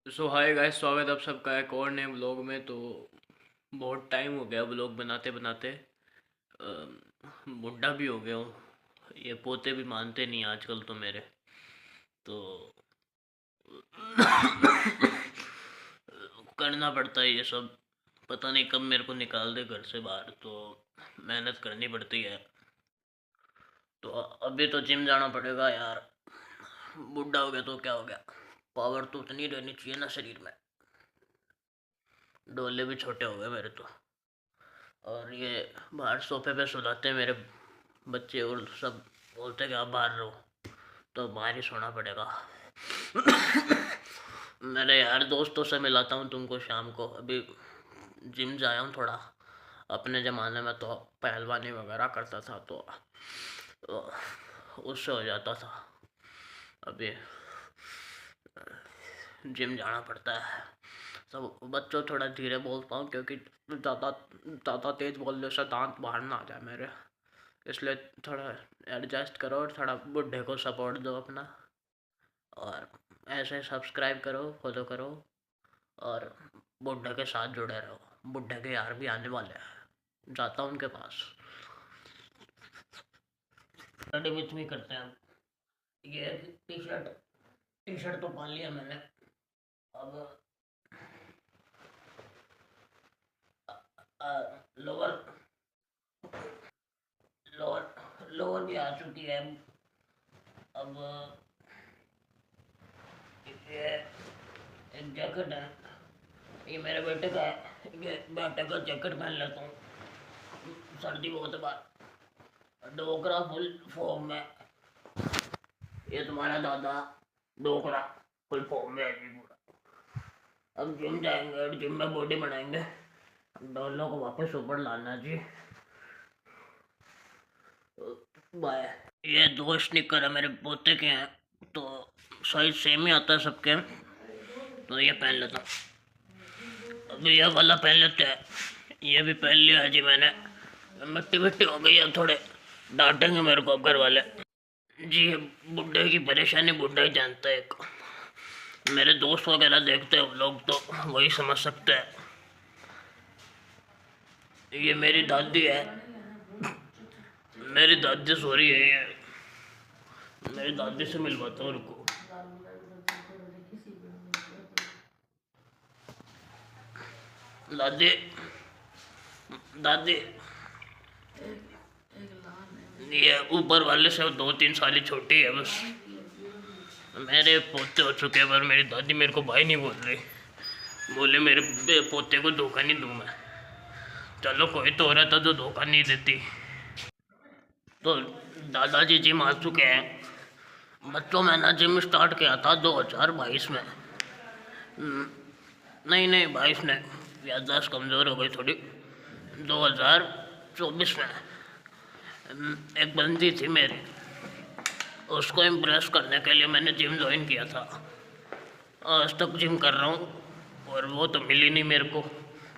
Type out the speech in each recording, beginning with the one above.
सो hi guys, स्वागत आप सबका एक और नए व्लॉग में। तो बहुत टाइम हो गया व्लॉग बनाते बनाते। बुढ़ा भी हो गया हूँ। ये पोते भी मानते नहीं आजकल तो मेरे। तो करना पड़ता है ये सब। पता नहीं कब मेरे को निकाल दे घर से बाहर, तो मेहनत करनी पड़ती है। तो अभी तो जिम जाना पड़ेगा यार। बुढ़ा हो गया तो क्या हो गया, पावर तो उतनी रहनी चाहिए ना शरीर में। डोले भी छोटे हो गए मेरे तो। और ये बाहर सोफे पे सुलाते हैं मेरे बच्चे और सब, बोलते हैं कि आप बाहर रहो, तो बाहर ही सोना पड़ेगा। मेरे यार दोस्तों से मिलाता हूँ तुमको शाम को। अभी जिम जाया हूँ थोड़ा। अपने ज़माने में तो पहलवानी वगैरह करता था, तो उससे हो जाता था। अभी जिम जाना पड़ता है। सब बच्चों थोड़ा धीरे बोलता हूँ, क्योंकि ज़्यादा ज़्यादा तेज़ बोलने से दांत बाहर ना आ जाए मेरे। इसलिए थोड़ा एडजस्ट करो और थोड़ा बुढ़े को सपोर्ट दो अपना। और ऐसे सब्सक्राइब करो, फॉलो करो, और बुढ़े के साथ जुड़े रहो। बुढ़े के यार भी आने वाले हैं, जाता हूँ उनके पास। स्टडी विथ मी करते हैं हम। ये टी शर्ट तो पहन लिया मैंने। अब लोअर लोअर लोअर भी आ चुकी है। अब ये एक जैकेट है, ये मेरे बेटे का है। ये बेटे का जैकेट पहन लेता हूँ सर्दी बहुत है बाहर। डोकरा फुल फॉर्म में। ये तुम्हारा दादा डोकरा फुल फॉर्म में है जी पूरा। अब जिम जाएंगे और जिम में बॉडी बनाएंगे। डोलों को वापस ऊपर लाना जी। बाय। ये दो स्निकर है मेरे पोते के हैं, तो साइज सेम ही आता है सबके। तो ये पहन लेता हूँ। अभी ये वाला पहन लेते हैं। ये भी पहन लिया है जी मैंने। मिट्टी मिट्टी हो गई है थोड़े, डांटेंगे मेरे को घर वाले जी। बुढ़े की परेशानी बुढ़ा ही जानता है। मेरे दोस्त वगैरह देखते हैं लोग तो वही समझ सकते हैं। ये मेरी दादी है। मेरी दादी सो रही है। ये मेरी दादी से मिलवाता हूँ उनको। दादी, दादी, ये ऊपर वाले से 2-3 साल ही छोटी है बस। मेरे पोते हो चुके हैं, पर मेरी दादी मेरे को भाई नहीं बोल रही। बोले मेरे पोते को धोखा नहीं दूँ मैं। चलो कोई तो रहता तो धोखा नहीं देती। तो दादाजी जिम आ चुके हैं। बच्चों मैंने जिम स्टार्ट किया था 2022 में। नहीं नहीं 22 में, याददाश्त कमज़ोर हो गई थोड़ी। 2024 में एक बंदी थी मेरी, उसको इम्प्रेस करने के लिए मैंने जिम ज्वाइन किया था। आज तक जिम कर रहा हूँ और वो तो मिली नहीं मेरे को,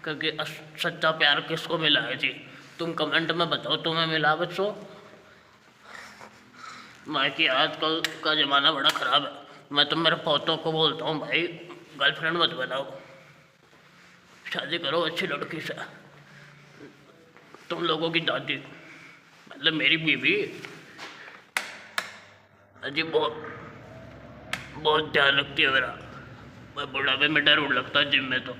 क्योंकि सच्चा प्यार किसको मिला है जी? तुम कमेंट में बताओ तुम्हें मिला बच्चों? बाकी आजकल का ज़माना बड़ा ख़राब है। मैं तो मेरे पोतों को बोलता हूँ, भाई गर्लफ्रेंड मत बनाओ, शादी करो अच्छी लड़की से। तुम लोगों की दादी, मतलब मेरी बीवी, अजी बहुत बहुत ध्यान रखती है मेरा। मैं बुढ़ापे में डर उड़ लगता है जिम में। तो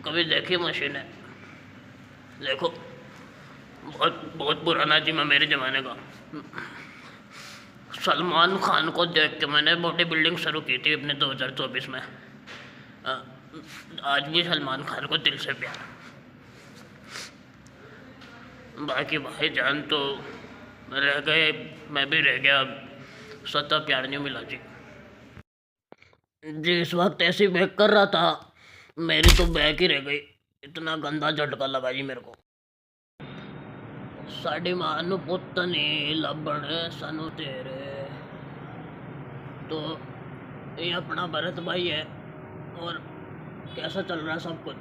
कभी देखी मशीन है? देखो, बहुत बहुत पुराना जिम है मेरे ज़माने का। सलमान खान को देख के मैंने बॉडी बिल्डिंग शुरू की थी अपने 2024 में। आज भी सलमान खान को दिल से प्यार। बाकी भाईजान तो रह गए, मैं भी रह गया। अब सत्ता प्यार नहीं मिला जी। जी इस वक्त ऐसी बैक कर रहा था, मेरी तो बैक ही रह गई। इतना गंदा झटका लगा जी मेरे को। साड़ी मानु पुत्त ने लबड़े सनु तेरे। तो ये अपना भरत भाई है। और कैसा चल रहा है सब कुछ?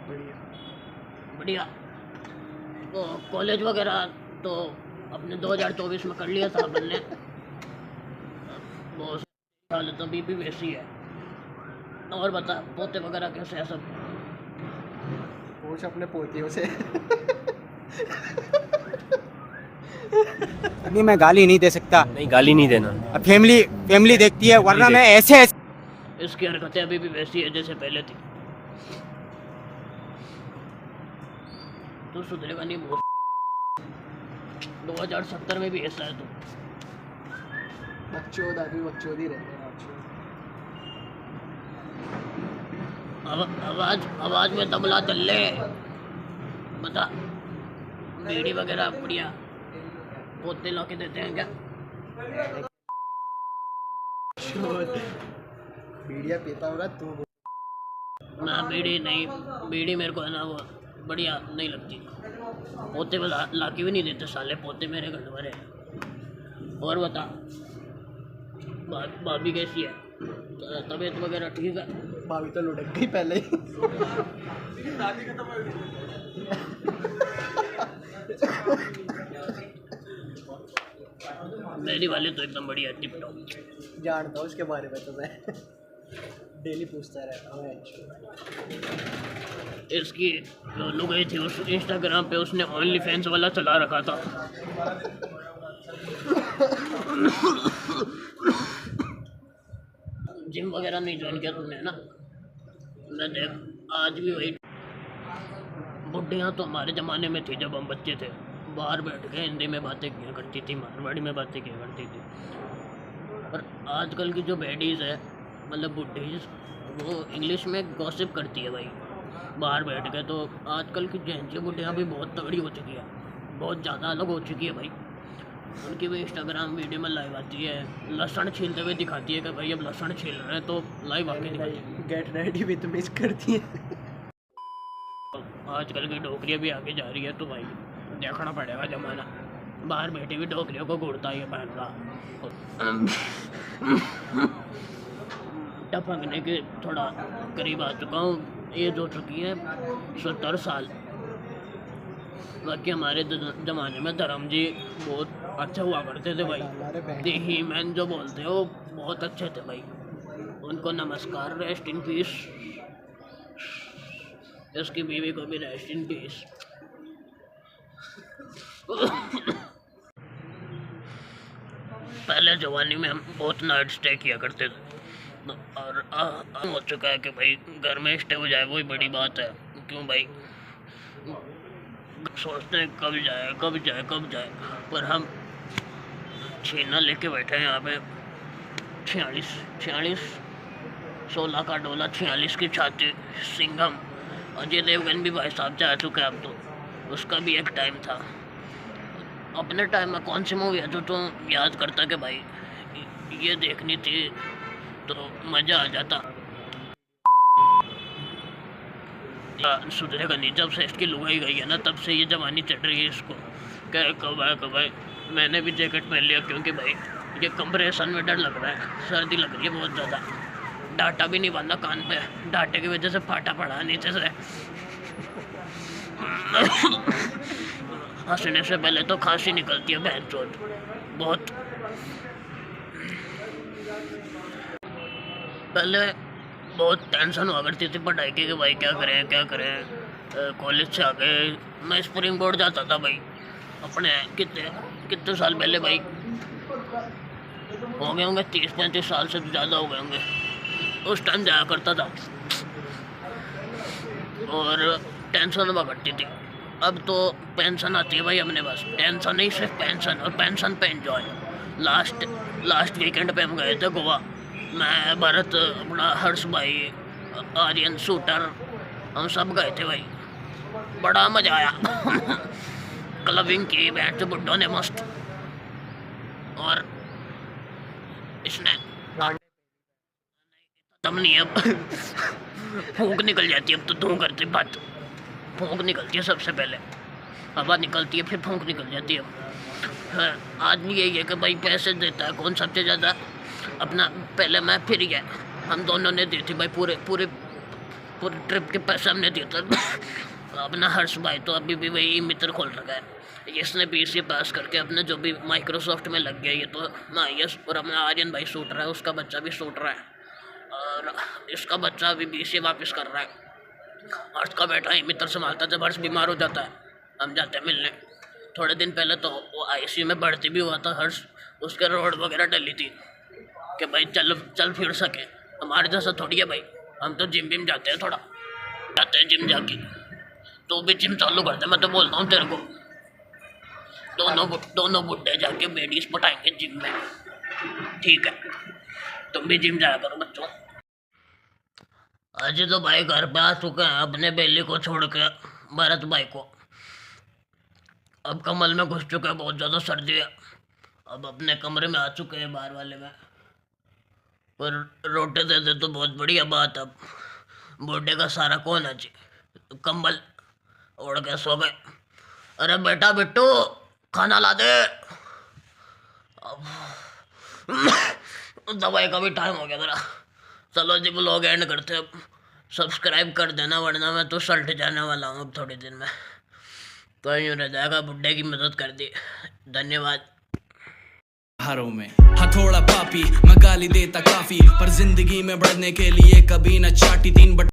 बढ़िया बढ़िया। तो कॉलेज वगैरह तो अपने 2024 में कर लिया था अपन ने। बहुत साल तो अभी भी वैसी है। और बता पोते वगैरह कैसे है सब? पूछ अपने पोतियों से। अभी मैं गाली नहीं दे सकता, नहीं गाली नहीं देना। अब फैमिली देखती है, वरना मैं ऐसे इसकी हरकतें अभी भी वैसी है जैसे पहले थी। तू सुधरेगा नहीं बहुत। 2070 में भी ऐसा है तू। बच्चों अभी बच्चों ही रहते हैं। आवाज में तबला दल्ले बता। बीड़ी वगैरह बढ़िया पोते ला के देते हैं क्या? बीड़िया पीता होगा तू। ना बीड़ी नहीं, बीड़ी मेरे को है ना वो बढ़िया नहीं लगती। पोते को ला के भी नहीं देते साले, पोते मेरे घर वाले। और बता भाभी कैसी है? तबीयत वगैरह ठीक है? भाभी तो लुढ़क गई पहले ही। मेरी वाली तो एकदम बढ़िया टिप टॉप। जानता हूँ उसके बारे में तो मैं डेली पूछता रहता हूँ। इसकी लोगो गई थी उस इंस्टाग्राम पे, उसने ओनली फैंस वाला चला रखा था। जिम वगैरह नहीं ज्वाइन किया तुमने ना? मैं देख आज भी वही बुढ़ियाँ तो हमारे ज़माने में थी जब हम बच्चे थे, बाहर बैठ के हिंदी में बातें किया करती थी, मारवाड़ी में बातें किया करती थी। पर आजकल की जो बेडीज़ है मतलब बुढ़ीज़, वो इंग्लिश में गॉसिप करती है भाई बाहर बैठ के। तो आजकल की जेंजी बुढ़ियाँ भी बहुत तगड़ी हो चुकी है, बहुत ज़्यादा अलग हो चुकी है भाई। उनकी भी इंस्टाग्राम वीडियो में लाइव आती है, लहसुन छीलते हुए दिखाती है कि भाई अब लहसुन छील रहे हैं, तो लाइव आके दिखाती है। गेट रेडी विद मिस करती है। आजकल की डोकरियाँ भी आगे जा रही है, तो भाई देखना पड़ेगा ज़माना। बाहर बैठे भी डोकरियों को घूरता ही है पहन रहा। टपकने के थोड़ा करीब आ चुका हूँ, एज हो चुकी है 70 साल। बाकी हमारे ज़माने में धर्म जी बहुत अच्छे हुआ करते थे भाई। देही मैन जो बोलते हो बहुत अच्छे थे भाई, उनको नमस्कार, रेस्ट इन पीस। इसकी बीवी को भी रेस्ट इन पीस। पहले जवानी में हम बहुत नाइट स्टे किया करते थे, और हो चुका है कि भाई घर में स्टे हो जाए वही बड़ी बात है। क्यों भाई सोचते हैं कब जाए कब जाए कब जाए, पर हम छीना लेके बैठे हैं यहाँ पे। 46 16 का डोला, 46 की छाती, सिंघम। अजय देवगन भी भाई साहब जा चुके हैं अब तो, उसका भी एक टाइम था। अपने टाइम में कौन सी मूवी है जो तुम याद करता कि भाई ये देखनी थी तो मज़ा आ जाता? सुधरेगा नहीं, जब से इसकी लुगाई गई है ना तब से ये जवानी चढ़ रही है इसको। क्या कब है मैंने भी जैकेट पहन लिया, क्योंकि भाई ये कंप्रेशन में डर लग रहा है, सर्दी लग रही है बहुत ज़्यादा। डाटा भी नहीं बांधा कान पे, डाटे की वजह से फाटा पड़ा नीचे से। हंसने से पहले तो खांसी निकलती है बहनचोद बहुत। पहले बहुत टेंशन हुआ करती थी पढ़ाई की कि भाई क्या करें। कॉलेज से आ गए, मैं स्प्रिंग बोर्ड जाता था भाई अपने कितने साल पहले भाई, हो गए होंगे 30-35 साल से तो ज़्यादा हो गए होंगे। उस टाइम जाया करता था और टेंशन हुआ करती थी। अब तो पेंशन आती है भाई अपने पास, टेंशन नहीं सिर्फ पेंशन, और पेंशन पे एंजॉय। लास्ट वीकेंड पे हम गए थे गोवा, मैं भरत, अपना हर्ष भाई, आर्यन, शूटर, हम सब गए थे भाई, बड़ा मज़ा आया। क्लबिंग की बैठ बुड्ढों ने मस्त। और इसने दम नहीं है अब। फूंक निकल जाती है अब तो, धूं करती बात, फूंक निकलती है सबसे पहले, हवा निकलती है फिर फूंक निकल जाती है। आदमी यही है कि भाई पैसे देता है कौन सबसे ज़्यादा, अपना पहले मैं फिर गया, हम दोनों ने दी थी भाई, पूरे ट्रिप के पैसे हमने दिए थे। अपना हर्ष भाई तो अभी भी वही मित्र खोल रखा है, इसने BCA पास करके अपने जो भी माइक्रोसॉफ्ट में लग गया, ये तो ना यस। और अपना आर्यन भाई शूट रहा है, उसका बच्चा भी शूट रहा है। और इसका बच्चा अभी BCA वापस कर रहा है। हर्ष का बेटा ही मित्र संभालता जब हर्ष बीमार हो जाता है, हम जाते हैं मिलने। थोड़े दिन पहले तो वो ICU में भर्ती भी हुआ था हर्ष, उसके रोड वगैरह डली थी कि भाई चल फिर सके। हमारे जैसा थोड़ी है भाई, हम तो जिम विम जाते हैं, थोड़ा जाते हैं जिम जाके। तो भी जिम चालू करते, मैं तो बोलता हूँ तेरे को, दोनों बुड्ढे जाके बेडीज पटाएंगे जिम में, ठीक है? तुम भी जिम जाया करो बच्चों। आज तो भाई घर पे आ चुके हैं अपने बेली को छोड़ के, भरत भाई को। अब कमल में घुस चुके हैं, बहुत ज़्यादा सर्दी है। अब अपने कमरे में आ चुके हैं बाहर वाले में, पर रोटे दे दे तो बहुत बढ़िया बात। अब बूढ़े का सारा कौन है जी, कंबल ओढ़ के सो गए। अरे बेटा बिट्टू खाना ला दे, अब दवाई का भी टाइम हो गया मेरा। चलो जी ब्लॉग एंड करते हैं। अब सब्सक्राइब कर देना, वरना मैं तो सल्ट जाने वाला हूँ अब थोड़े दिन में। तो यूँ रह जाएगा, बुड्ढे की मदद कर दी। धन्यवाद। हारों में हथौड़ा पापी मैं गाली देता काफी, पर जिंदगी में बढ़ने के लिए कभी न चाटी 3 बट